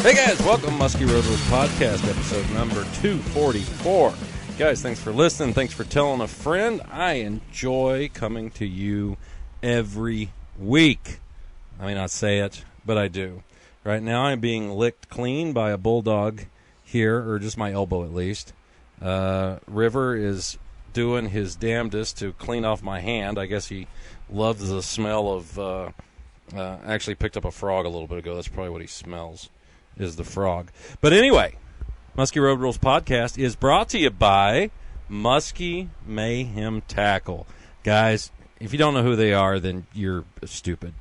Hey guys, welcome to Musky Road Rules Podcast, episode number 244. Guys, thanks for listening. Thanks for telling a friend. I enjoy coming to you every week. I may not say it, but I do. Right now I'm being licked clean by a bulldog here, or just my elbow at least. River is doing his damnedest to clean off my hand. I guess he loves the smell of... actually picked up a frog a little bit ago. That's probably what he smells, is the frog. But anyway, Musky Road Rules Podcast is brought to you by Musky Mayhem Tackle. Guys, if you don't know who they are, then you're stupid.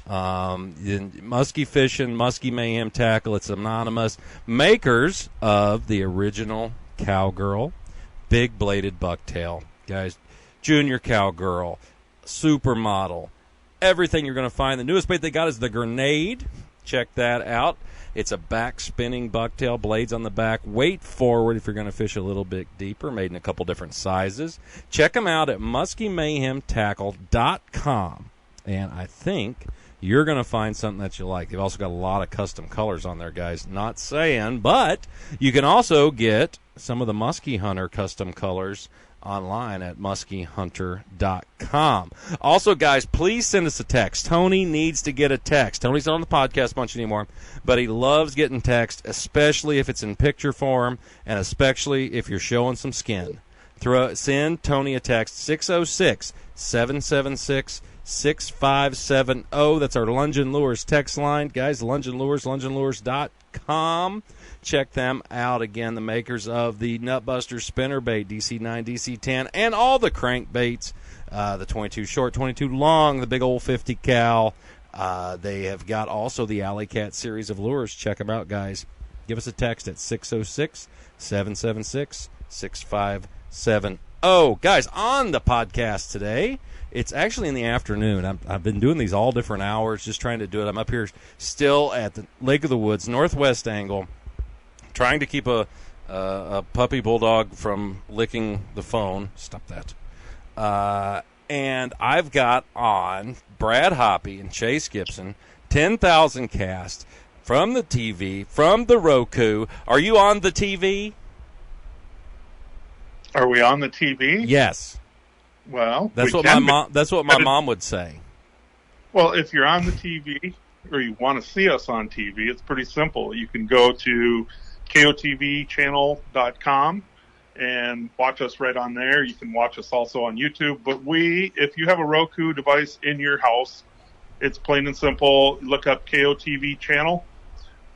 Musky Fishing, Musky Mayhem Tackle, it's anonymous. Makers of the original Cowgirl, Big Bladed Bucktail. Guys, Junior Cowgirl, Supermodel, everything you're going to find. The newest bait they got is the Grenade. Check that out. It's a back-spinning bucktail, blades on the back, weight forward if you're going to fish a little bit deeper, made in a couple different sizes. Check them out at muskymayhemtackle.com, and I think you're going to find something that you like. They've also got a lot of custom colors on there, guys. Not saying, but you can also get some of the Musky Hunter custom colors online at muskyhunter.com. Also, guys, please send us a text. Tony needs to get a text. Tony's not on the podcast much anymore, but he loves getting text, especially if it's in picture form and especially if you're showing some skin. Send Tony a text, 606-776-6570. That's our Lungin Lures text line. Guys, Lungin Lures, lunginlures.com. Check them out. Again, the makers of the Nutbuster spinnerbait, DC9, DC10, and all the crankbaits, the 22 short, 22 long, the big old 50 cal. They have got also the Alley Cat series of lures. Check them out, guys. Give us a text at 606-776-6570. Guys, on the podcast today, it's actually in the afternoon. I've been doing these all different hours, just trying to do it. I'm up here still at the Lake of the Woods, northwest angle, trying to keep a puppy bulldog from licking the phone. Stop that. And I've got on Brad Hoppy and Chase Gibson, 10,000 cast from the TV, from the Roku. Are you on the TV? Are we on the TV? Yes. Well, that's what my mom. That's what my mom would say. Well, if you're on the TV or you want to see us on TV, it's pretty simple. You can go to kotvchannel.com and watch us right on there. You can watch us also on YouTube. But if you have a Roku device in your house, it's plain and simple. Look up KOTV channel.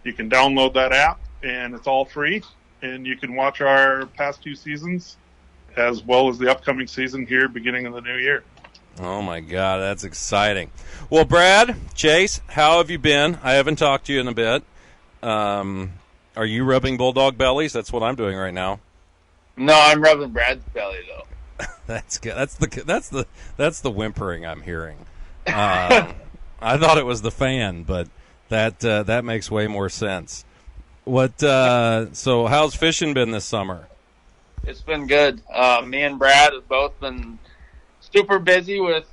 You can download that app, and it's all free. And you can watch our past two seasons as well as the upcoming season here beginning of the new year. Oh, my God, that's exciting. Well, Brad, Chase, how have you been? I haven't talked to you in a bit. Are you rubbing bulldog bellies? That's what I'm doing right now. No, I'm rubbing Brad's belly though. That's good. That's the whimpering I'm hearing. I thought it was the fan, but that makes way more sense. So how's fishing been this summer? It's been good. Me and Brad have both been super busy with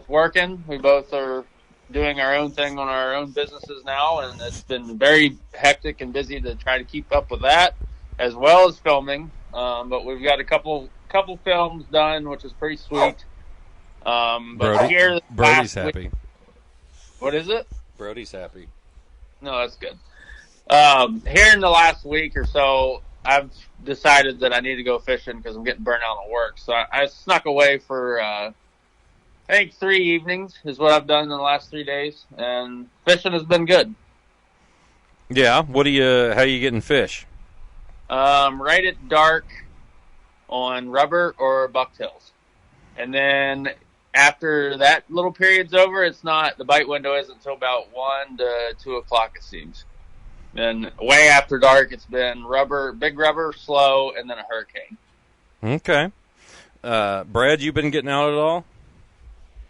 working. We both are doing our own thing on our own businesses now, and it's been very hectic and busy to try to keep up with that, as well as filming. But we've got a couple films done, which is pretty sweet. Brody's happy. What is it? Brody's happy. No, that's good. Here in the last week or so, I've decided that I need to go fishing because I'm getting burnt out on work. So I snuck away for, I think 3 evenings is what I've done in the last 3 days, and fishing has been good. Yeah, how are you getting fish? Right at dark on rubber or bucktails. And then after that little period's over, the bite window isn't until about 1 to 2 o'clock, it seems. And way after dark, it's been big rubber, slow, and then a hurricane. Okay. Brad, you been getting out at all?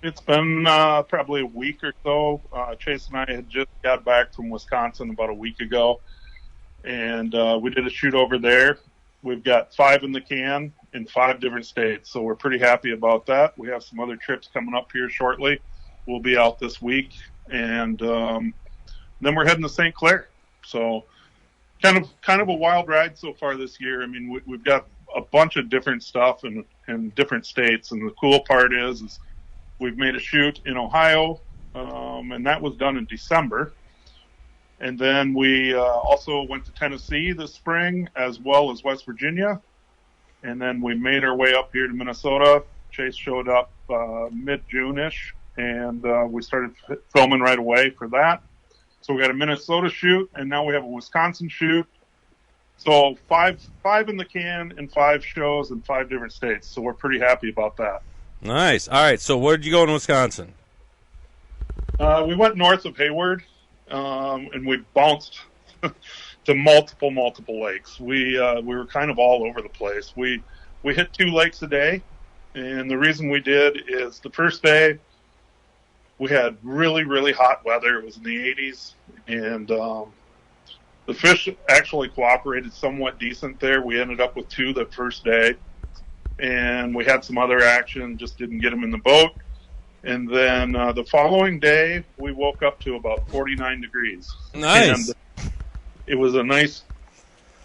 It's been probably a week or so. Chase and I had just got back from Wisconsin about a week ago, and we did a shoot over there. We've got 5 in the can in 5 different states, so we're pretty happy about that. We have some other trips coming up here shortly. We'll be out this week, and then we're heading to St. Clair. So kind of a wild ride so far this year. I mean, we've got a bunch of different stuff in different states, and the cool part is we've made a shoot in Ohio, and that was done in December. And then we also went to Tennessee this spring, as well as West Virginia. And then we made our way up here to Minnesota. Chase showed up mid-June-ish, and we started filming right away for that. So we got a Minnesota shoot, and now we have a Wisconsin shoot. So five in the can and 5 shows in 5 different states. So we're pretty happy about that. Nice. All right, so where did you go in Wisconsin? We went north of Hayward, and we bounced to multiple lakes. We were kind of all over the place. We hit 2 lakes a day, and the reason we did is the first day we had really, really hot weather. It was in the 80s, and the fish actually cooperated somewhat decent there. We ended up with 2 the first day, and we had some other action, just didn't get them in the boat. And then the following day, we woke up to about 49 degrees. Nice. And it was a nice,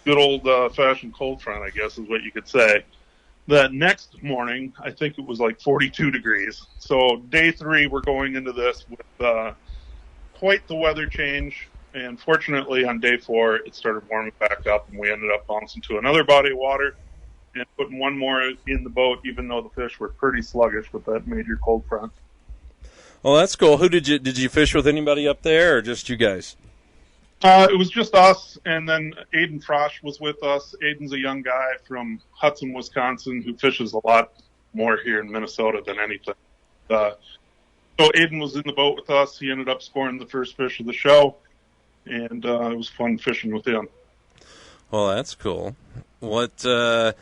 good old-fashioned cold front, I guess is what you could say. The next morning, I think it was like 42 degrees. So day 3, we're going into this with quite the weather change. And fortunately, on day 4, it started warming back up, and we ended up bouncing to another body of water and putting 1 more in the boat, even though the fish were pretty sluggish with that major cold front. Well, that's cool. Who did you fish with? Anybody up there, or just you guys? It was just us, and then Aiden Frosch was with us. Aiden's a young guy from Hudson, Wisconsin, who fishes a lot more here in Minnesota than anything. So Aiden was in the boat with us. He ended up scoring the first fish of the show, and it was fun fishing with him. Well, that's cool. What? So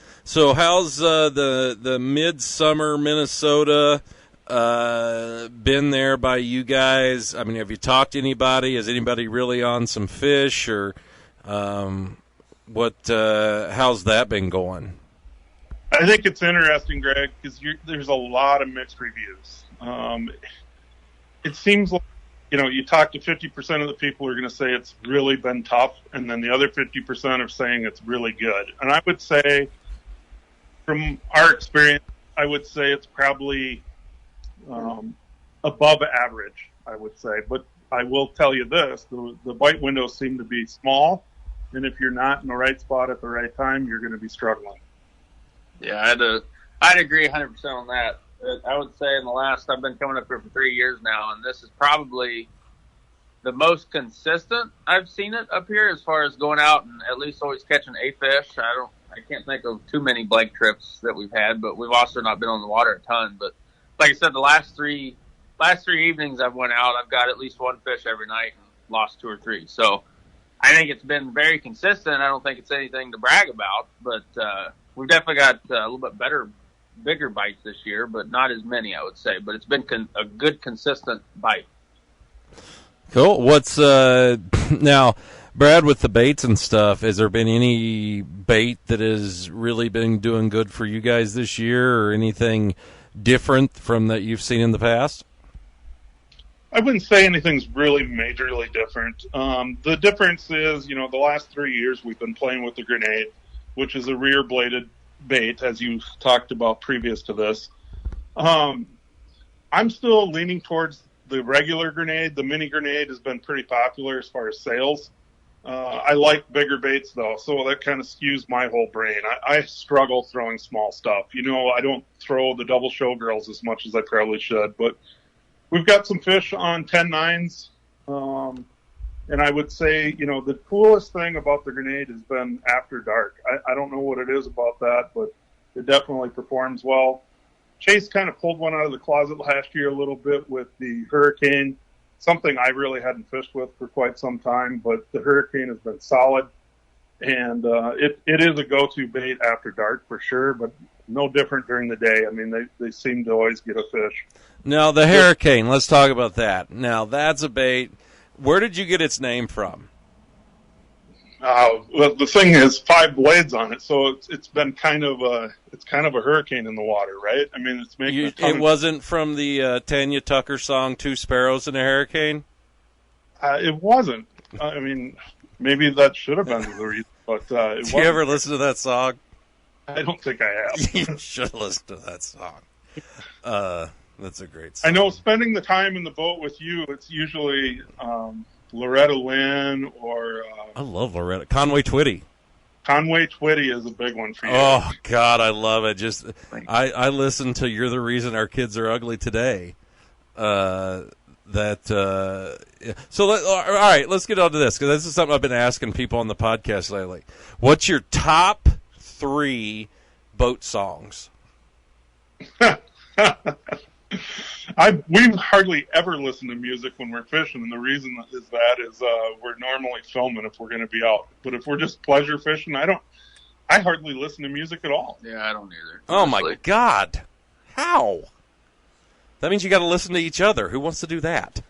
how's the midsummer Minnesota been there by you guys? I mean, have you talked to anybody? Is anybody really on some fish, or what? How's that been going? I think it's interesting, Greg, because there's a lot of mixed reviews. It seems like, you talk to 50% of the people who are going to say it's really been tough, and then the other 50% are saying it's really good. And I would say, from our experience, I would say it's probably above average, I would say. But I will tell you this, the bite windows seem to be small, and if you're not in the right spot at the right time, you're going to be struggling. Yeah, I'd agree 100% on that. I would say I've been coming up here for 3 years now, and this is probably the most consistent I've seen it up here as far as going out and at least always catching a fish. I can't think of too many blank trips that we've had, but we've also not been on the water a ton. But like I said, the last three evenings I've went out, I've got at least 1 fish every night and lost 2 or 3. So I think it's been very consistent. I don't think it's anything to brag about, but we've definitely got a little bit bigger bites this year, but not as many, I would say. But it's been a good, consistent bite. Cool. What's now, Brad, with the baits and stuff, has there been any bait that has really been doing good for you guys this year, or anything different from that you've seen in the past? I wouldn't say anything's really majorly different. The difference is, the last 3 years we've been playing with the grenade, which is a rear-bladed bait, as you talked about previous to this. I'm still leaning towards the regular grenade. The mini grenade has been pretty popular as far as sales. I like bigger baits, though, so that kind of skews my whole brain. I struggle throwing small stuff. I don't throw the double showgirls as much as I probably should, but we've got some fish on 10-9s. And I would say, the coolest thing about the grenade has been after dark. I don't know what it is about that, but it definitely performs well. Chase kind of pulled one out of the closet last year a little bit with the Hurricane, something I really hadn't fished with for quite some time, but the Hurricane has been solid. And it is a go-to bait after dark for sure, but no different during the day. I mean, they seem to always get a fish. Now, the Hurricane, let's talk about that. Now, that's a bait. Where did you get its name from? Well, the thing is 5 blades on it, so it's been kind of a hurricane in the water, right? I mean, it's making it wasn't from the Tanya Tucker song "Two Sparrows in a Hurricane." It wasn't. I mean, Maybe that should have been the reason, but it wasn't. Did you ever listen to that song? I don't think I have. You should listen to that song. That's a great song. I know spending the time in the boat with you, it's usually Loretta Lynn or... I love Loretta. Conway Twitty. Conway Twitty is a big one for you. Oh, God, I love it. Just I listen to You're the Reason Our Kids Are Ugly Today. So, all right, let's get on to this, because this is something I've been asking people on the podcast lately. What's your top 3 boat songs? We hardly ever listen to music when we're fishing, and the reason is we're normally filming if we're going to be out. But if we're just pleasure fishing, I hardly listen to music at all. Yeah, I don't either. Oh my God. How? That means you got to listen to each other. Who wants to do that?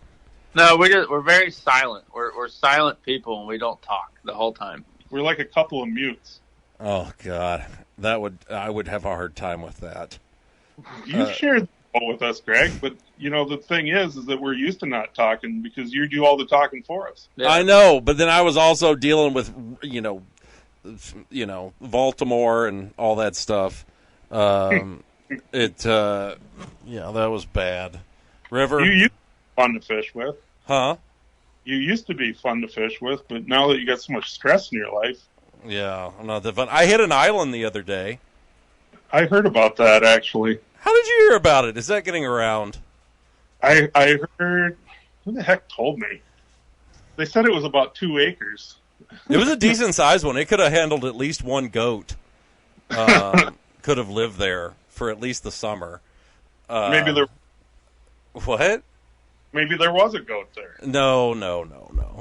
No, we're very silent. We're silent people, and we don't talk the whole time. We're like a couple of mutes. Oh God, I would have a hard time with that. You shared the boat with us, Greg, but the thing is that we're used to not talking because you do all the talking for us. Yeah. I know, but then I was also dealing with Baltimore and all that stuff. That was bad. River, You used to be fun to fish with. huh? You used to be fun to fish with, but now that you got so much stress in your life. Yeah, I'm not that fun. I hit an island the other day. I heard about that, actually. How did you hear about it? Is that getting around? I heard... Who the heck told me? They said it was about 2 acres. It was a decent sized one. It could have handled at least one goat. Could have lived there for at least the summer. Maybe there... What? Maybe there was a goat there. No.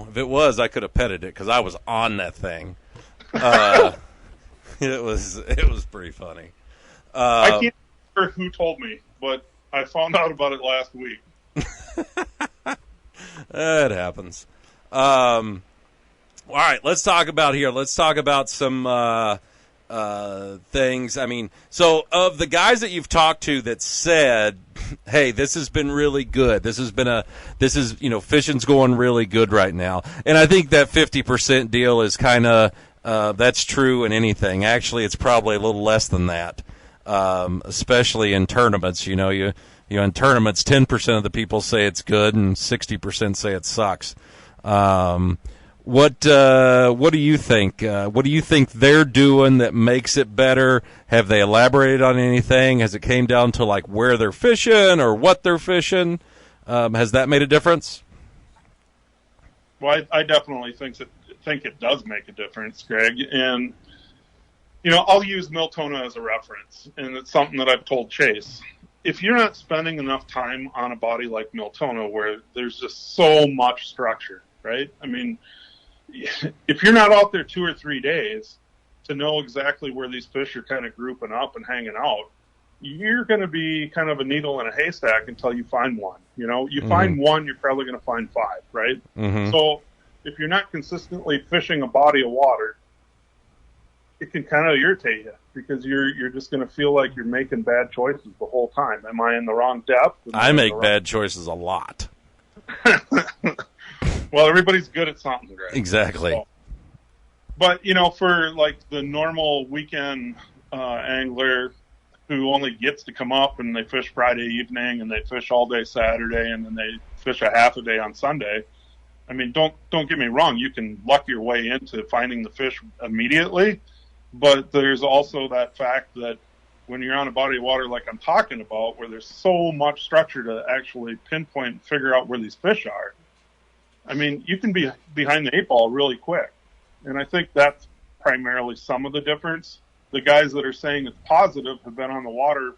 If it was, I could have petted it because I was on that thing. It was pretty funny. I can't remember who told me, but I found out about it last week. It happens. All right, let's talk about some things. I mean, so of the guys that you've talked to that said, hey, this has been really good. Fishing's going really good right now. And I think that 50% deal is kind of, that's true in anything. Actually, it's probably a little less than that. Especially in tournaments, in tournaments, 10% of the people say it's good and 60% say it sucks. What do you think? What do you think they're doing that makes it better? Have they elaborated on anything? Has it came down to like where they're fishing or what they're fishing? Has that made a difference? Well, I definitely think it does make a difference, Greg. And I'll use Miltona as a reference, and it's something that I've told Chase. If you're not spending enough time on a body like Miltona where there's just so much structure, right? I mean, if you're not out there 2 or 3 days to know exactly where these fish are kind of grouping up and hanging out, you're going to be kind of a needle in a haystack until you find one. You find one, you're probably going to find 5, right? Mm-hmm. So if you're not consistently fishing a body of water, it can kind of irritate you because you're just going to feel like you're making bad choices the whole time. Am I in the wrong depth? I make bad choices a lot. Well, everybody's good at something, right? Exactly. So, but, for like the normal weekend angler who only gets to come up and they fish Friday evening and they fish all day Saturday and then they fish a half a day on Sunday. I mean, don't get me wrong. You can luck your way into finding the fish immediately, but there's also that fact that when you're on a body of water like I'm talking about, where there's so much structure to actually pinpoint and figure out where these fish are, I mean, you can be behind the 8 ball really quick. And I think that's primarily some of the difference. The guys that are saying it's positive have been on the water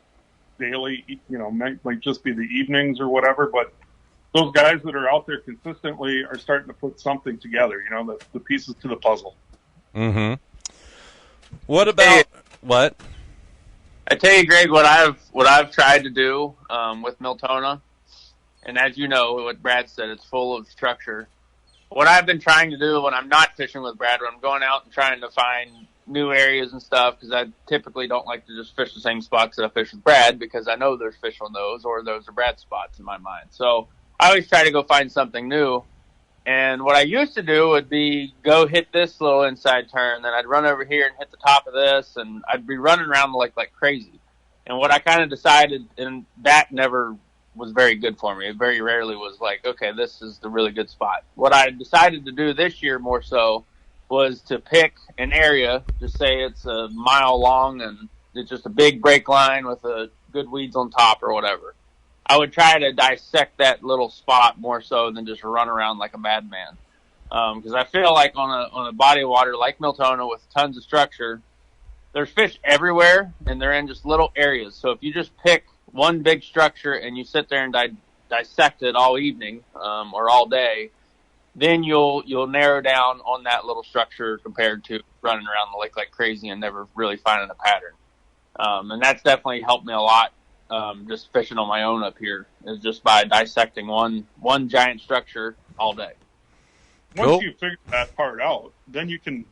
daily, might just be the evenings or whatever, but those guys that are out there consistently are starting to put something together, the pieces to the puzzle. Mm-hmm. What about what? I tell you, Greg, what I've tried to do with Miltona, and as you know, what Brad said, it's full of structure. What I've been trying to do when I'm not fishing with Brad, when I'm going out and trying to find new areas and stuff, because I typically don't like to just fish the same spots that I fish with Brad, because I know there's fish on those, or those are Brad's spots in my mind. So I always try to go find something new. And what I used to do would be go hit this little inside turn, then I'd run over here and hit the top of this, and I'd be running around like crazy. And what I kind of decided, and that never was very good for me. It very rarely was like, okay, this is the really good spot. What I decided to do this year more so was to pick an area, just say it's a mile long and it's just a big break line with a good weeds on top or whatever. I would try to dissect that little spot more so than just run around like a madman. Because I feel like on a body of water like Miltona with tons of structure, there's fish everywhere and they're in just little areas. So if you just pick one big structure and you sit there and dissect it all evening or all day, then you'll narrow down on that little structure compared to running around the lake like crazy and never really finding a pattern. And that's definitely helped me a lot. Just fishing on my own up here is just by dissecting one giant structure all day. Once you figure that part out, then you can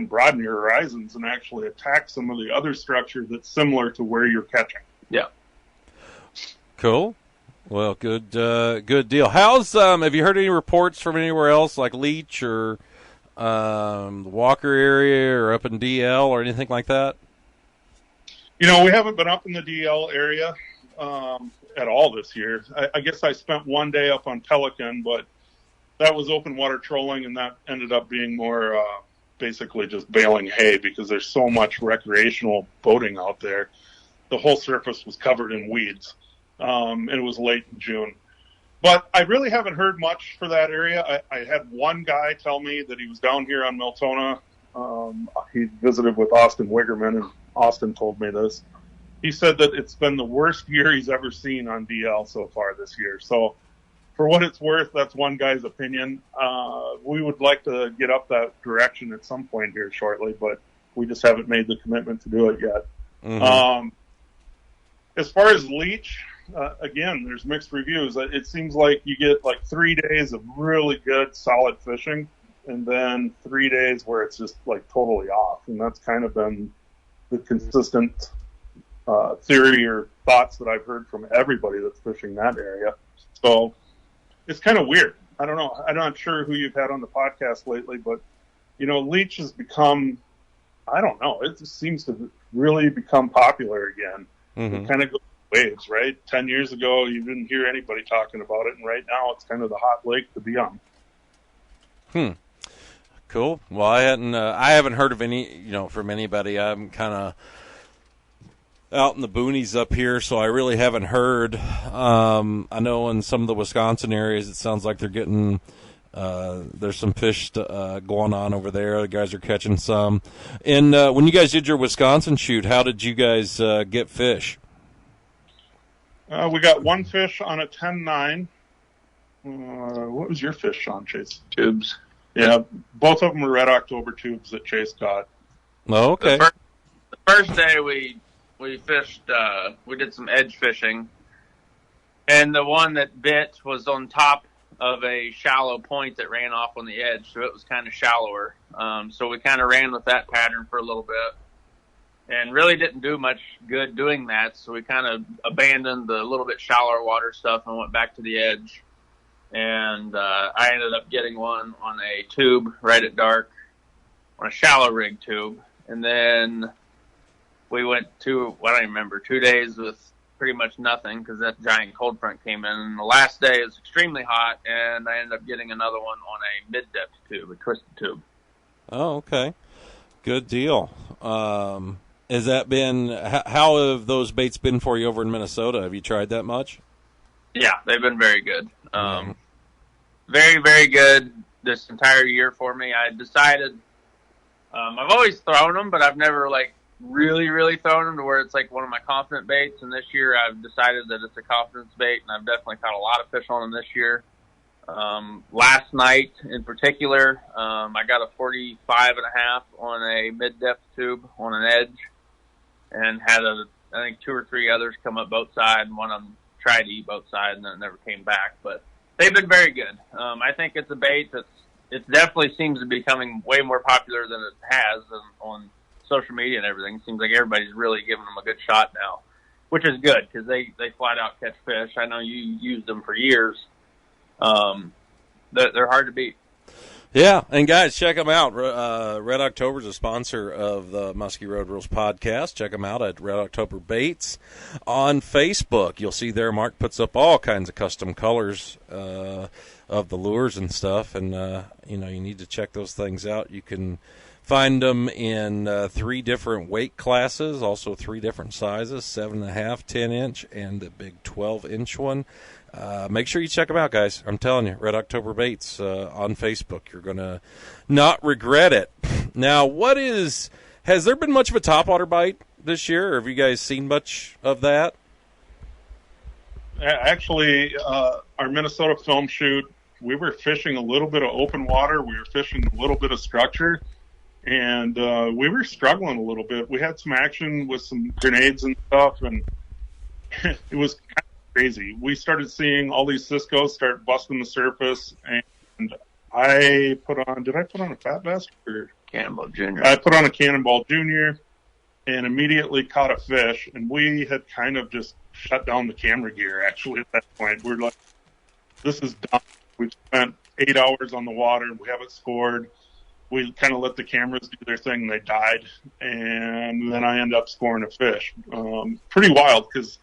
broaden your horizons and actually attack some of the other structures that's similar to where you're catching. Yeah. Cool. Well, good deal. How's have you heard any reports from anywhere else, like Leech or the Walker area or up in DL or anything like that? We haven't been up in the DL area at all this year. I guess I spent one day up on Pelican, but that was open water trolling, and that ended up being more basically just baling hay because there's so much recreational boating out there. The whole surface was covered in weeds, and it was late in June. But I really haven't heard much for that area. I had one guy tell me that he was down here on Miltona. He visited with Austin Wiggerman, and Austin told me this. He said that it's been the worst year he's ever seen on DL so far this year. So for what it's worth, that's one guy's opinion. We would like to get up that direction at some point here shortly, but we just haven't made the commitment to do it yet. Mm-hmm. As far as Leech, again, there's mixed reviews. It seems like you get like 3 days of really good, solid fishing, and then 3 days where it's just like totally off. And that's kind of been the consistent theory or thoughts that I've heard from everybody that's fishing that area. So it's kind of weird. I don't know. I'm not sure who you've had on the podcast lately, but, Leech has become, I don't know, it just seems to really become popular again. Mm-hmm. It kind of goes waves, right? 10 years ago, you didn't hear anybody talking about it, and right now it's kind of the hot lake to be on. Cool. Well, I haven't heard of any, from anybody. I'm kind of out in the boonies up here, so I really haven't heard. I know in some of the Wisconsin areas, it sounds like they're getting there's some fish going on over there. The guys are catching some. And when you guys did your Wisconsin shoot, how did you guys get fish? We got one fish on a 10-9. What was your fish, Sean Chase? Tubes. Yeah, both of them were Red October tubes that Chase got. Oh, okay. The first day we fished, we did some edge fishing, and the one that bit was on top of a shallow point that ran off on the edge, so it was kind of shallower. So we kind of ran with that pattern for a little bit and really didn't do much good doing that, so we kind of abandoned the little bit shallower water stuff and went back to the edge. And I ended up getting one on a tube right at dark, on a shallow rig tube. And then we went to, I don't even remember, 2 days with pretty much nothing because that giant cold front came in. And the last day was extremely hot, and I ended up getting another one on a mid-depth tube, a twisted tube. Oh, okay. Good deal. Has that been, how have those baits been for you over in Minnesota? Have you tried that much? Yeah, they've been very good. Very, very good this entire year for me. I decided, I've always thrown them, but I've never really, really thrown them to where it's like one of my confident baits. And this year I've decided that it's a confidence bait, and I've definitely caught a lot of fish on them this year. Last night in particular, I got a 45.5 on a mid-depth tube on an edge, and had I think 2 or 3 others come up boat side, and one of them tried to eat boat side and then it never came back. But they've been very good. I think it's a bait it definitely seems to be becoming way more popular than it has on social media and everything. It seems like everybody's really giving them a good shot now, which is good because they flat out catch fish. I know you used them for years. They're hard to beat. Yeah, and guys, check them out. Red October is a sponsor of the Musky Road Rules podcast. Check them out at Red October Baits on Facebook. You'll see there Mark puts up all kinds of custom colors of the lures and stuff, and you need to check those things out. You can find them in 3 different weight classes, also 3 different sizes, 7.5, 10-inch, and the big 12-inch one. Make sure you check them out, guys. I'm telling you, Red October Baits on Facebook. You're going to not regret it. Now, has there been much of a topwater bite this year, or have you guys seen much of that? Actually, our Minnesota film shoot, we were fishing a little bit of open water. We were fishing a little bit of structure, and we were struggling a little bit. We had some action with some grenades and stuff, and it was kind of crazy. We started seeing all these Cisco's start busting the surface, and did I put on a Fat Bass or Cannonball Junior? I put on a Cannonball Junior and immediately caught a fish, and we had kind of just shut down the camera gear, actually, at that point. We're like, this is dumb. We've spent 8 hours on the water, and we haven't scored. We kind of let the cameras do their thing, and they died, and then I end up scoring a fish. Pretty wild, because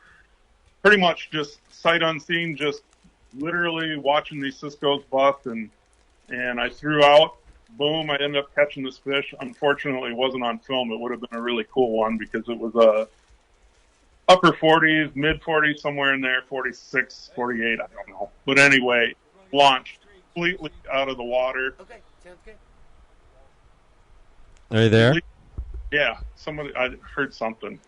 pretty much just sight unseen, just literally watching these Cisco's bust, and I threw out, boom, I ended up catching this fish. Unfortunately, it wasn't on film. It would have been a really cool one because it was a upper 40s, mid 40s, somewhere in there, 46, 48, I don't know. But anyway, launched completely out of the water. Okay, sounds good. Are you there? Yeah, I heard something.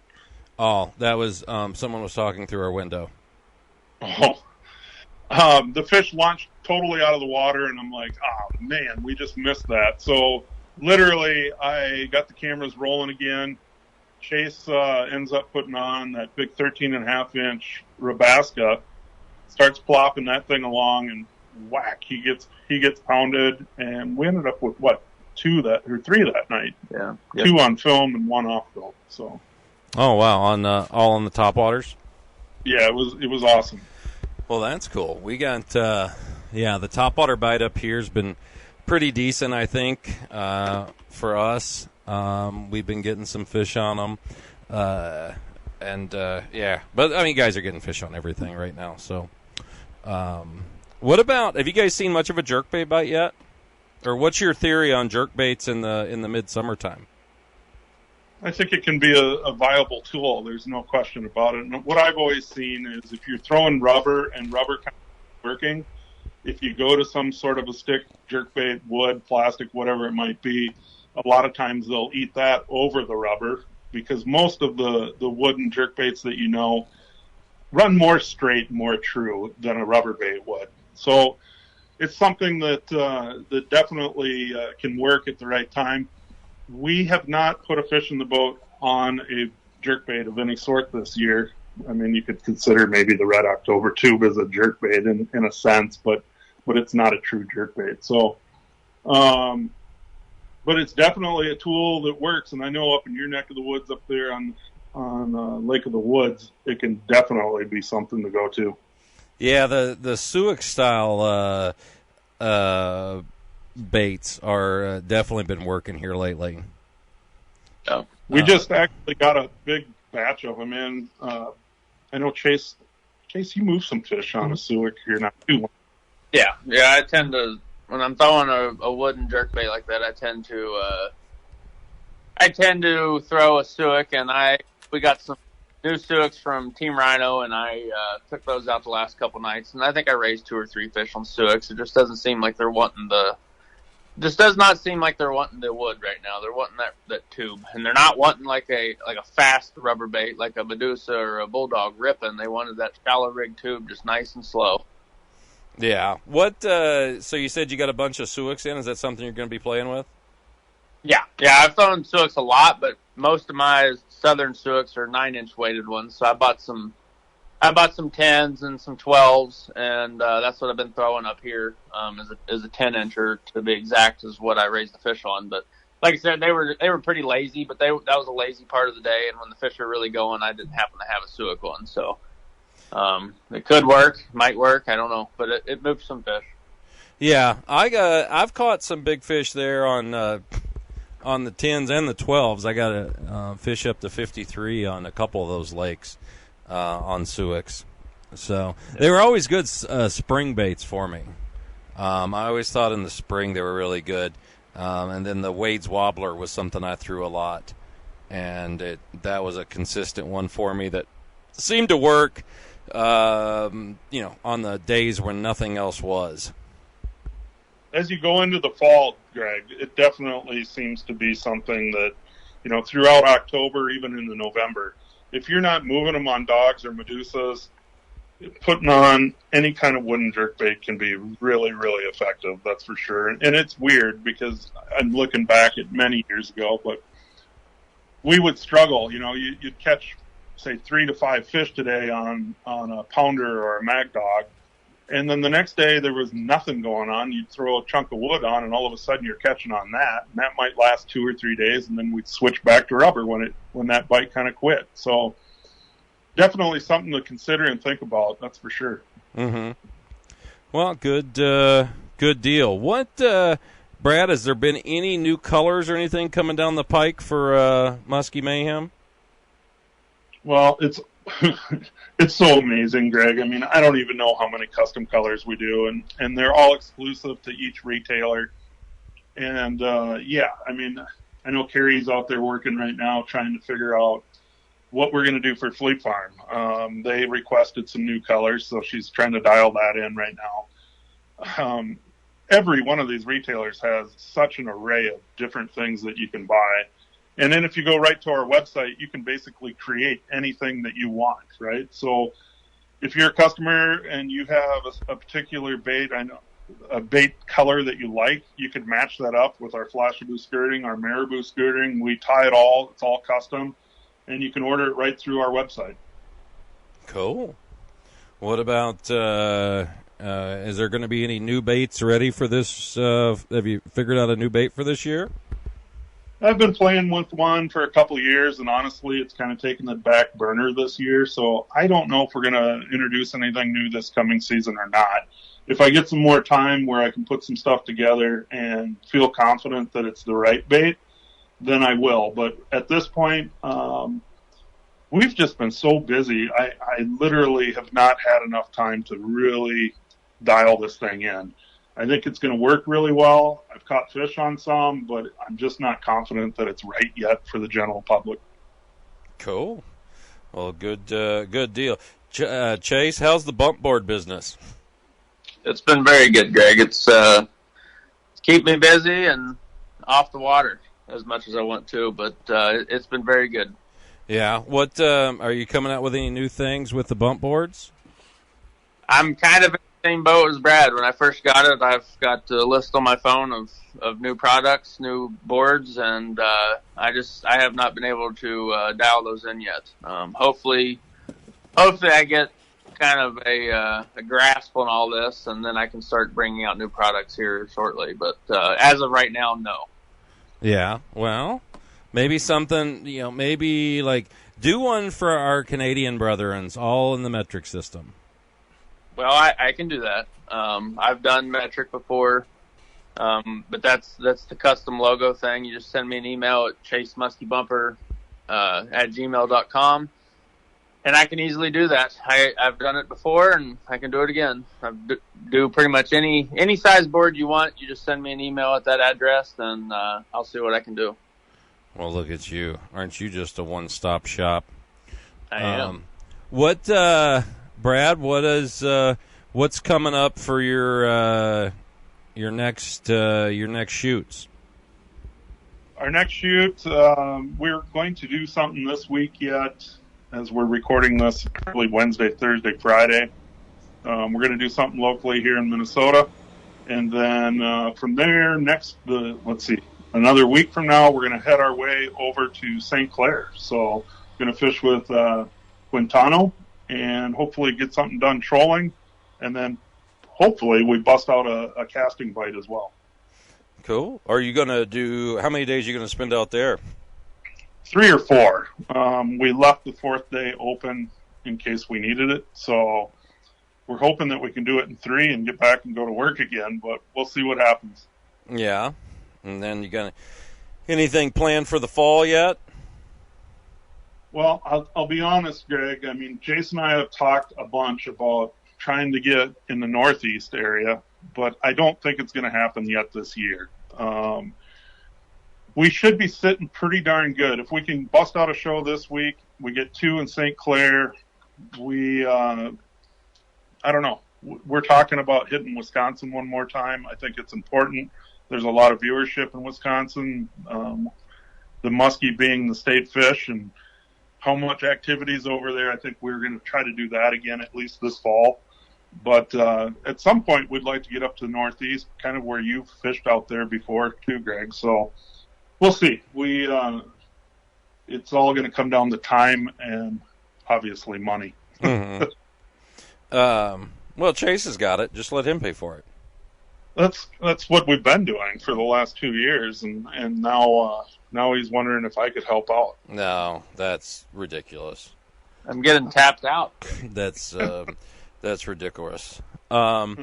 Oh, that was someone was talking through our window. Oh, the fish launched totally out of the water, and I'm like, oh man, we just missed that. So literally, I got the cameras rolling again. Chase ends up putting on that big 13.5-inch Rabasca, starts plopping that thing along, and whack, he gets pounded, and we ended up with 3 that night. Yeah, 2 on film and 1 off film. So. Oh wow, all on the topwaters. Yeah, it was awesome. Well, that's cool. We got the topwater bite up here has been pretty decent, I think, for us. We've been getting some fish on them, but I mean, guys are getting fish on everything right now. So, what about? Have you guys seen much of a jerkbait bite yet? Or what's your theory on jerkbaits in the midsummertime? I think it can be a viable tool. There's no question about it. And what I've always seen is if you're throwing rubber and rubber kind of working, if you go to some sort of a stick, jerkbait, wood, plastic, whatever it might be, a lot of times they'll eat that over the rubber because most of the wooden jerkbaits that run more straight, more true than a rubber bait would. So it's something that definitely can work at the right time. We have not put a fish in the boat on a jerkbait of any sort this year. I mean, you could consider maybe the Red October tube as a jerkbait in a sense, but it's not a true jerkbait. So, but it's definitely a tool that works. And I know up in your neck of the woods up there on Lake of the Woods, it can definitely be something to go to. Yeah, the Suic style baits are definitely been working here lately. Oh, we just actually got a big batch of them in. I know Chase, you move some fish on a Suic. You're not too long. Yeah. I tend to, when I'm throwing a wooden jerkbait like that, I tend to throw a Suic, and we got some new Suics from Team Rhino, and I took those out the last couple nights, and I think I raised 2 or 3 fish on Suics. It just doesn't seem like they're wanting just does not seem like they're wanting the wood right now. They're wanting that tube, and they're not wanting like a fast rubber bait like a Medusa or a Bulldog ripping. They wanted that shallow rig tube, just nice and slow. Yeah. What? So you said you got a bunch of Suics in. Is that something you're going to be playing with? Yeah. I've thrown Suics a lot, but most of my southern Suics are 9-inch weighted ones. So I bought some 10s and some 12s, and that's what I've been throwing up here as a 10-incher to be exact is what I raised the fish on. But like I said, they were pretty lazy, but that was a lazy part of the day. And when the fish are really going, I didn't happen to have a Suic on, so it could work, might work, I don't know, but it moved some fish. Yeah, I've caught some big fish there on the 10s and the 12s. I got a fish up to 53 on a couple of those lakes on Sioux. So they were always good spring baits for me. I always thought in the spring they were really good. And then the Wade's Wobbler was something I threw a lot. And that was a consistent one for me that seemed to work, on the days when nothing else was. As you go into the fall, Greg, it definitely seems to be something that, throughout October, even into November, if you're not moving them on dogs or Medusas, putting on any kind of wooden jerkbait can be really, really effective. That's for sure. And it's weird because I'm looking back at many years ago, but we would struggle. You'd catch, say, 3 to 5 fish today on a pounder or a mag dog. And then the next day there was nothing going on. You'd throw a chunk of wood on, and all of a sudden you're catching on that. And that might last 2 or 3 days, and then we'd switch back to rubber when that bite kind of quit. So definitely something to consider and think about. That's for sure. Mm-hmm. Well, good deal. What, Brad? Has there been any new colors or anything coming down the pike for Musky Mayhem? Well, it's it's so amazing, Greg. I mean, I don't even know how many custom colors we do, and they're all exclusive to each retailer. And I know Carrie's out there working right now trying to figure out what we're going to do for Fleet Farm. They requested some new colors, so she's trying to dial that in right now. Every one of these retailers has such an array of different things that you can buy. And then if you go right to our website, you can basically create anything that you want, right? So if you're a customer and you have a particular bait, a bait color that you like, you can match that up with our Flashaboo skirting, our Marabou skirting. We tie it all. It's all custom. And you can order it right through our website. Cool. What about, is there going to be any new baits ready for this? Have you figured out a new bait for this year? I've been playing with one for a couple of years, and honestly, it's kind of taken the back burner this year. So I don't know if we're going to introduce anything new this coming season or not. If I get some more time where I can put some stuff together and feel confident that it's the right bait, then I will. But at this point, we've just been so busy. I literally have not had enough time to really dial this thing in. I think it's going to work really well. I've caught fish on some, but I'm just not confident that it's right yet for the general public. Cool. Well, good deal. Chase, how's the bump board business? It's been very good, Greg. It's keep me busy and off the water as much as I want to, but it's been very good. Yeah. What are you coming out with any new things with the bump boards? I'm kind of in the same boat as Brad. When I first got it, I've got a list on my phone of new products, new boards, and I have not been able to dial those in yet. Hopefully I get kind of a grasp on all this, and then I can start bringing out new products here shortly. But as of right now, no. Yeah, well, maybe something, maybe like do one for our Canadian brethrens, all in the metric system. Well, I can do that. I've done metric before, but that's the custom logo thing. You just send me an email at chasemuskybumper at gmail.com, and I can easily do that. I've done it before, and I can do it again. I do pretty much any size board you want. You just send me an email at that address, and I'll see what I can do. Well, look at you. Aren't you just a one-stop shop? I am. Brad, what's coming up for your next shoots? Our next shoot, we're going to do something this week yet, as we're recording this probably Wednesday, Thursday, Friday. We're going to do something locally here in Minnesota, and then from there, another week from now, we're going to head our way over to St. Clair. So, going to fish with Quintano and hopefully get something done trolling, and then hopefully we bust out a casting bite as well. Cool. Are you going to do, how many days are you going to spend out there? 3 or 4. We left the 4th day open in case we needed it. So we're hoping that we can do it in 3 and get back and go to work again, but we'll see what happens. Yeah. And then you got anything planned for the fall yet? Well, I'll be honest, Greg. I mean, Jason and I have talked a bunch about trying to get in the Northeast area, but I don't think it's going to happen yet this year. We should be sitting pretty darn good. If we can bust out a show this week, we get 2 in St. Clair. I don't know. We're talking about hitting Wisconsin one more time. I think it's important. There's a lot of viewership in Wisconsin, the Musky being the state fish, and how much activities over there. I think we're going to try to do that again, at least this fall. But at some point, we'd like to get up to the Northeast, kind of where you've fished out there before too, Greg. So we'll see. It's all going to come down to time and obviously money. Mm-hmm. Well, Chase has got it. Just let him pay for it. That's what we've been doing for the last 2 years, and now he's wondering if I could help out. No, that's ridiculous. I'm getting tapped out. That's ridiculous. All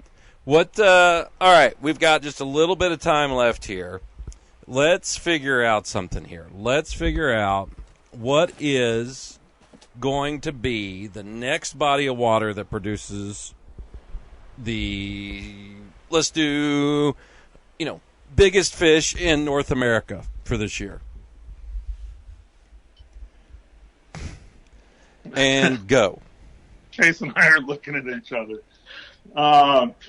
right, we've got just a little bit of time left here. Let's figure out something here. Let's figure out what is going to be the next body of water that produces let's do, biggest fish in North America for this year. And go. Chase and I are looking at each other.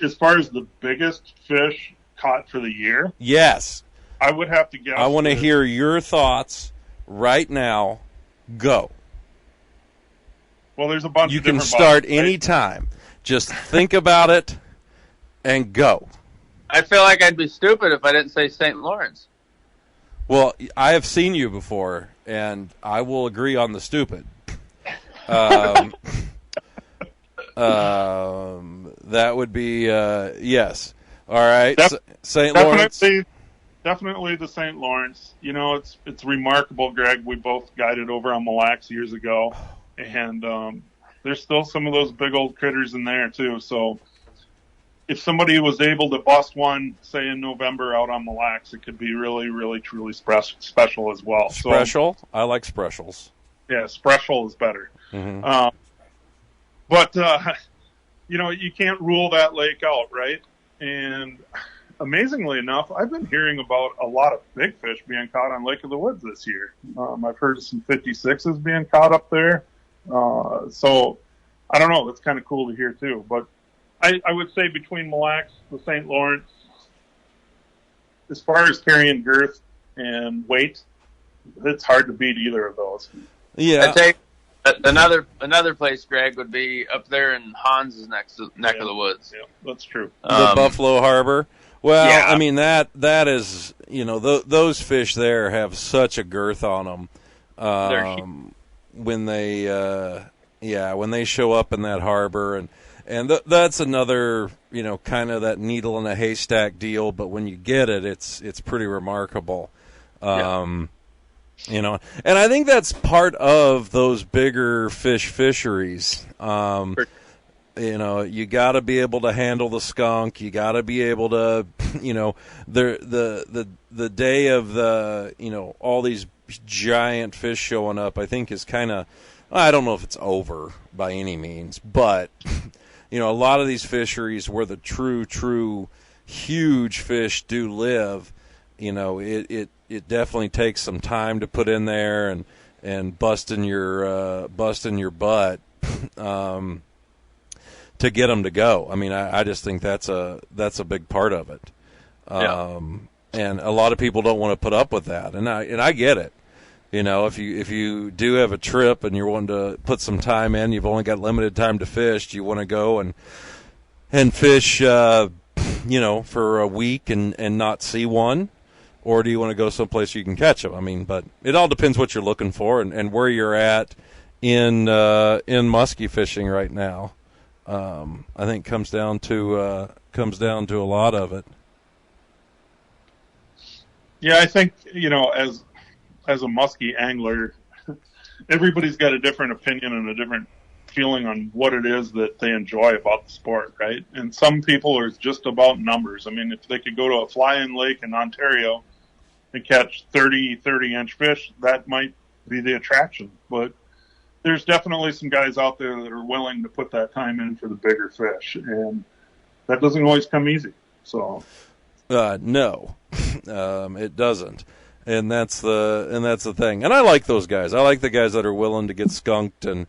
As far as the biggest fish caught for the year? Yes. I would have to guess. I want to hear your thoughts right now. Go. Well, there's a bunch you of different can start bodies, any time. Just think about it and go. I feel like I'd be stupid if I didn't say St. Lawrence. Well, I have seen you before, and I will agree on the stupid. That would be yes. All right, St. Lawrence. Definitely the St. Lawrence. It's remarkable, Greg. We both guided over on Mille Lacs years ago, and there's still some of those big old critters in there too. So if somebody was able to bust one, say in November out on Mille Lacs, it could be really, really, truly special as well. Special? So, I like specials. Yeah, special is better. Mm-hmm. But you can't rule that lake out, right? And amazingly enough, I've been hearing about a lot of big fish being caught on Lake of the Woods this year. I've heard of some 56s being caught up there. So I don't know. That's kind of cool to hear too. But I would say between Mille Lacs, the St. Lawrence, as far as carrying girth and weight, it's hard to beat either of those. Yeah. I'd say another place, Greg, would be up there in Hans's neck of the woods. Yeah, that's true. The Buffalo Harbor. Well, yeah. I mean that is those fish there have such a girth on them when they show up in that harbor and that's another kind of that needle in a haystack deal. But when you get it, it's pretty remarkable. And I think that's part of those bigger fisheries. You got to be able to handle the skunk. You got to be able to, the day of the, all these giant fish showing up, I think is kind of, I don't know if it's over by any means, but, a lot of these fisheries where the true huge fish do live, it definitely takes some time to put in there and busting your butt to get them to go. I mean, I just think that's a big part of it. And a lot of people don't want to put up with that, and I get it. If you do have a trip and you're wanting to put some time in, you've only got limited time to fish. Do you want to go and fish, for a week and not see one? Or do you want to go someplace you can catch them? I mean, but it all depends what you're looking for and where you're at in musky fishing right now. I think comes down to a lot of it. Yeah, I think as a musky angler, everybody's got a different opinion and a different feeling on what it is that they enjoy about the sport, right? And some people are just about numbers. I mean, if they could go to a fly-in lake in Ontario and catch 30-inch fish, that might be the attraction. But there's definitely some guys out there that are willing to put that time in for the bigger fish, and that doesn't always come easy. So, no, it doesn't. And that's the thing. And I like those guys. I like the guys that are willing to get skunked and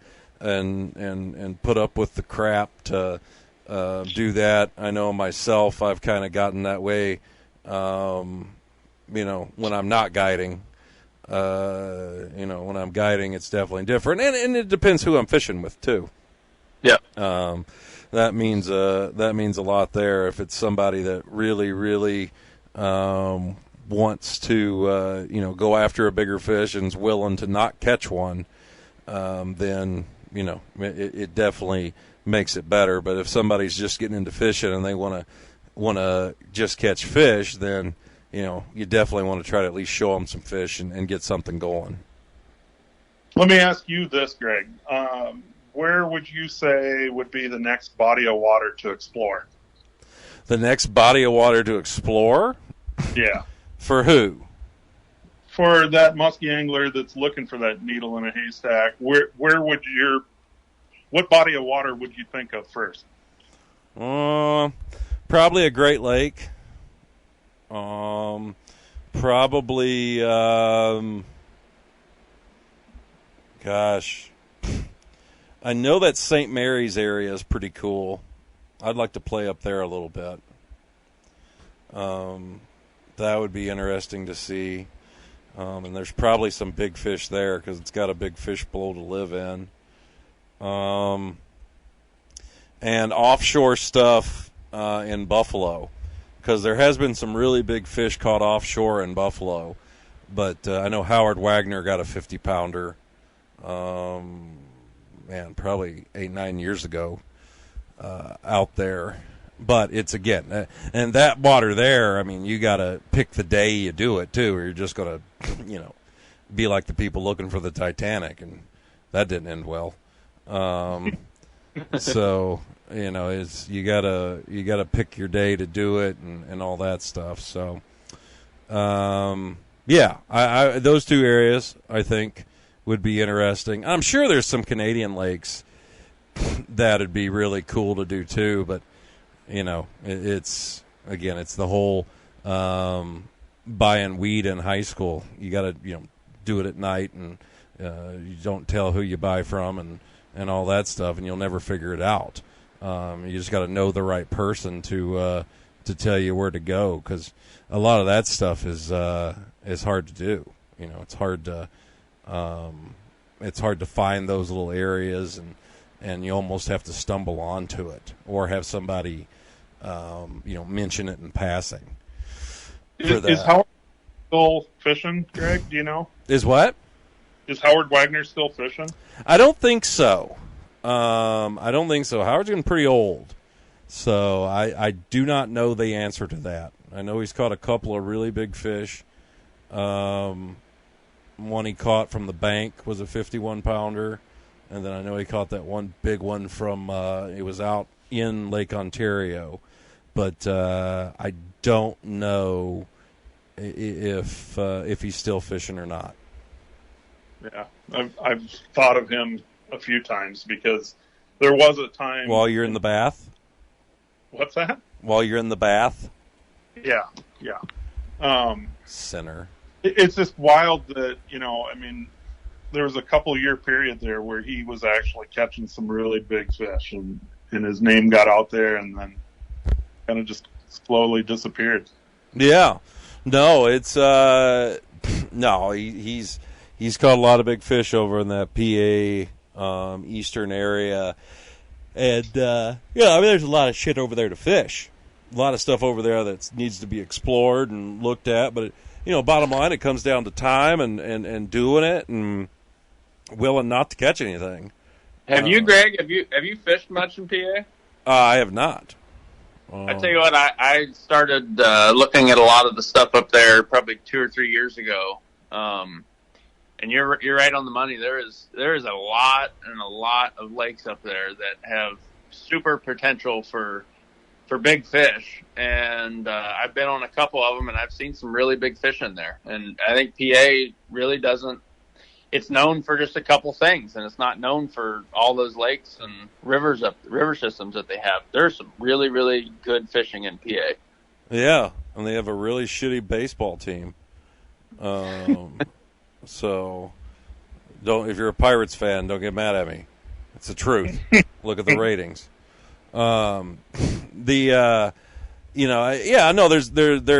put up with the crap to do that. I know myself, I've kind of gotten that way, when I'm not guiding. When I'm guiding, it's definitely different. And it depends who I'm fishing with, too. Yeah. That means a lot there. If it's somebody that really, really wants to, go after a bigger fish and is willing to not catch one, then, it definitely makes it better. But if somebody's just getting into fishing and they want to just catch fish, then, you definitely want to try to at least show them some fish and get something going. Let me ask you this, Greg. Where would you say would be the next body of water to explore? The next body of water to explore? Yeah. For who? For that musky angler that's looking for that needle in a haystack. What body of water would you think of first? Probably a Great Lake. Probably, gosh, I know that St. Mary's area is pretty cool. I'd like to play up there a little bit. That would be interesting to see. And there's probably some big fish there because it's got a big fish bowl to live in. And offshore stuff in Buffalo, because there has been some really big fish caught offshore in Buffalo. But I know Howard Wagner got a 50-pounder, probably 8-9 years ago out there. But it's, again, and that water there, I mean, you got to pick the day you do it, too, or you're just going to, be like the people looking for the Titanic, and that didn't end well. So, it's you gotta pick your day to do it and all that stuff. So, I those two areas I think would be interesting. I'm sure there's some Canadian lakes that'd be really cool to do too, but it's the whole buying weed in high school. You got to do it at night, and you don't tell who you buy from and all that stuff, and you'll never figure it out. You just got to know the right person to tell you where to go, because a lot of that stuff is hard to do. It's hard to find those little areas, and you almost have to stumble onto it or have somebody mention it in passing. Is Howard still fishing, Greg? Do you know? Is what? Is Howard Wagner still fishing? I don't think so. Howard's getting pretty old, so I do not know the answer to that. I know he's caught a couple of really big fish. One he caught from the bank was a 51-pounder, and then I know he caught that one big one from it was out in Lake Ontario, but I don't know if he's still fishing or not. Yeah, I've thought of him a few times, because there was a time while you're in the bath. What's that? While you're in the bath. Yeah. Sinner. It's just wild that there was a couple-year period there where he was actually catching some really big fish, and his name got out there, and then kind of just slowly disappeared. Yeah. No, it's he's caught a lot of big fish over in that PA eastern area, and there's a lot of shit over there to fish. A lot of stuff over there that needs to be explored and looked at, but bottom line, it comes down to time and doing it and willing not to catch anything. Have you, Greg? Have you fished much in PA? I have not. I tell you what, I started looking at a lot of the stuff up there probably 2 or 3 years ago. And you're right on the money. There is a lot of lakes up there that have super potential for big fish. And I've been on a couple of them, and I've seen some really big fish in there. And I think PA really doesn't. It's known for just a couple things, and it's not known for all those lakes and river systems that they have. There's some really, really good fishing in PA. Yeah, and they have a really shitty baseball team. So, if you're a Pirates fan, don't get mad at me. It's the truth. Look at the ratings. There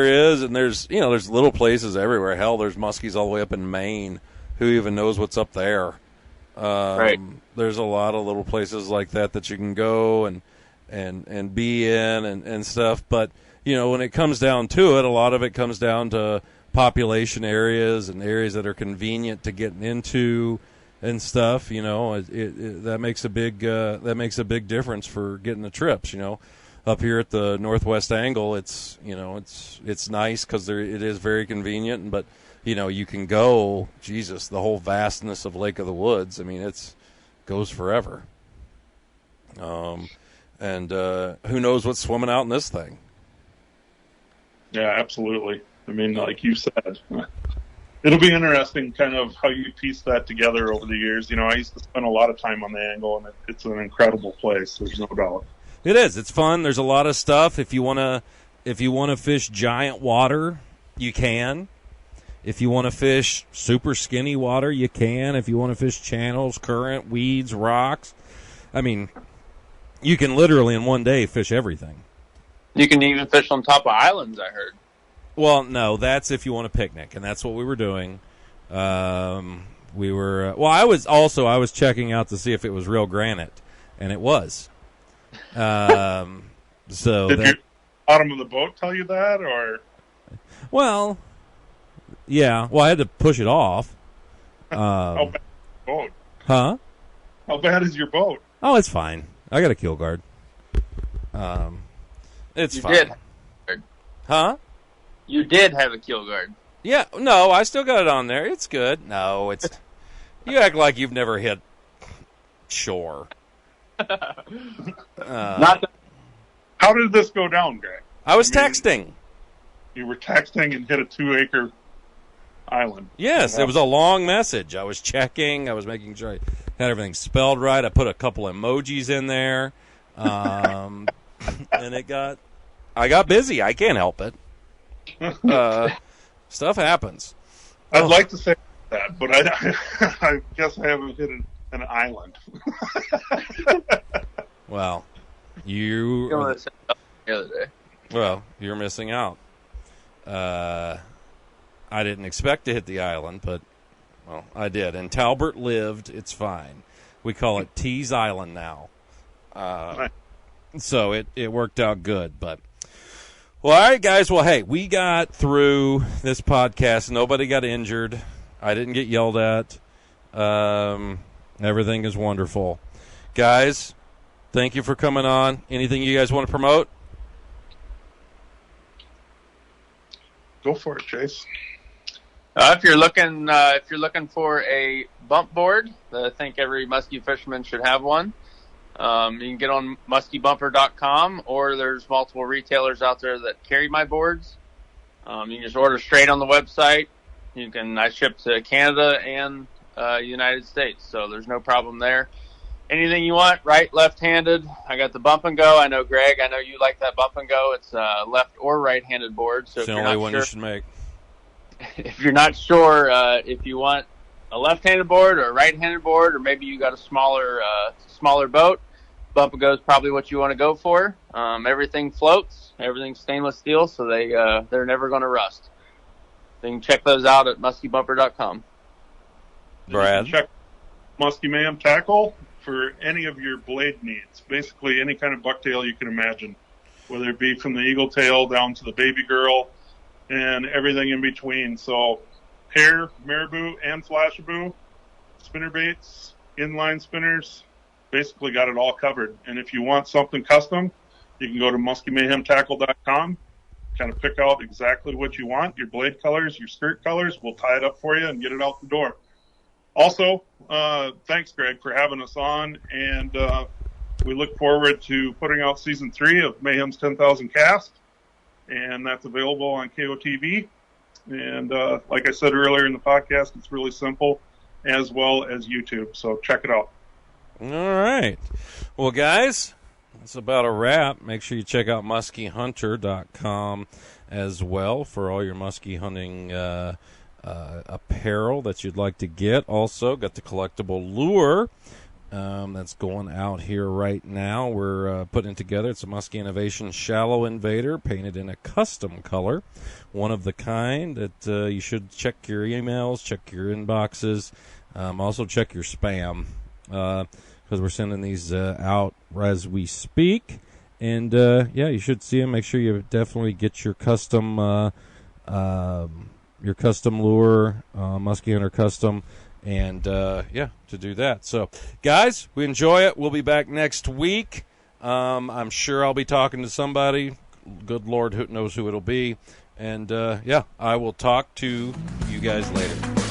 is, and there's little places everywhere. Hell, there's Muskies all the way up in Maine. Who even knows what's up there? Right. There's a lot of little places like that you can go and be in and stuff. But when it comes down to it, a lot of it comes down to population areas and areas that are convenient to get into and stuff. That makes a big difference for getting the trips. Up here at the Northwest Angle, it's nice because it is very convenient. But you can go, Jesus, the whole vastness of Lake of the Woods. I mean, it goes forever. And who knows what's swimming out in this thing? Yeah, absolutely. I mean, like you said, it'll be interesting kind of how you piece that together over the years. I used to spend a lot of time on the Angle, and it's an incredible place. There's no doubt. It is. It's fun. There's a lot of stuff. If you wanna fish giant water, you can. If you want to fish super skinny water, you can. If you want to fish channels, current, weeds, rocks, I mean, you can literally in one day fish everything. You can even fish on top of islands, I heard. Well, no, that's if you want a picnic, and that's what we were doing. I was checking out to see if it was real granite, and it was. So did your bottom of the boat tell you that, or? Well, yeah. Well, I had to push it off. How bad is your boat? Huh? How bad is your boat? Oh, it's fine. I got a keel guard. It's fine. Did. Huh? You did have a keel guard. Yeah, no, I still got it on there. It's good. No, it's... You act like you've never hit shore. How did this go down, Greg? I was texting. You were texting and hit a 2-acre island. Yes, it was a long message. I was checking. I was making sure I had everything spelled right. I put a couple emojis in there. And I got busy. I can't help it. Stuff happens. I'd like to say that, but I guess I haven't hit an island. Well, you the other day. Well, you're missing out. I didn't expect to hit the island, but well, I did. And Talbert lived. It's fine. We call it Tease Island now. So it worked out good, but. Well, all right, guys. Well, hey, we got through this podcast. Nobody got injured. I didn't get yelled at. Everything is wonderful. Guys, thank you for coming on. Anything you guys want to promote? Go for it, Chase. If you're looking for a bump board, I think every musky fisherman should have one. You can get on muskybumper.com, or there's multiple retailers out there that carry my boards. You can just order straight on the website. I ship to Canada and United States, so there's no problem there. Anything you want, right, left-handed. I got the bump and go. I know, Greg, I know you like that bump and go. It's left or right-handed board. So it's the only one you should make. If you're not sure if you want a left-handed board or a right-handed board, or maybe you got a smaller boat, bump and go is probably what you want to go for. Everything floats, everything's stainless steel, so they're never going to rust. So you can check those out at muskybumper.com. Brad, check Musky Mayhem Tackle for any of your blade needs. Basically, any kind of bucktail you can imagine, whether it be from the eagle tail down to the baby girl and everything in between. So hair, marabou, and flashabou, spinner baits, inline spinners, basically got it all covered. And if you want something custom, you can go to muskymayhemtackle.com, kind of pick out exactly what you want, your blade colors, your skirt colors. We'll tie it up for you and get it out the door. Also, thanks, Greg, for having us on, and we look forward to putting out season 3 of Mayhem's 10,000 Cast, and that's available on KOTV. And like I said earlier in the podcast, it's really simple, as well as YouTube. So check it out. All right. Well, guys, that's about a wrap. Make sure you check out muskyhunter.com as well for all your musky hunting apparel that you'd like to get. Also, got the collectible lure that's going out here right now. We're putting it together. It's a Musky Innovation Shallow Invader painted in a custom color, one of the kind that you should check your emails, check your inboxes, also check your spam because we're sending these out as we speak. And, yeah, you should see them. Make sure you definitely get your custom lure, Musky Hunter Custom, and, yeah, to do that. So, guys, we enjoy it. We'll be back next week. I'm sure I'll be talking to somebody. Good Lord, who knows who it'll be. And, yeah, I will talk to you guys later.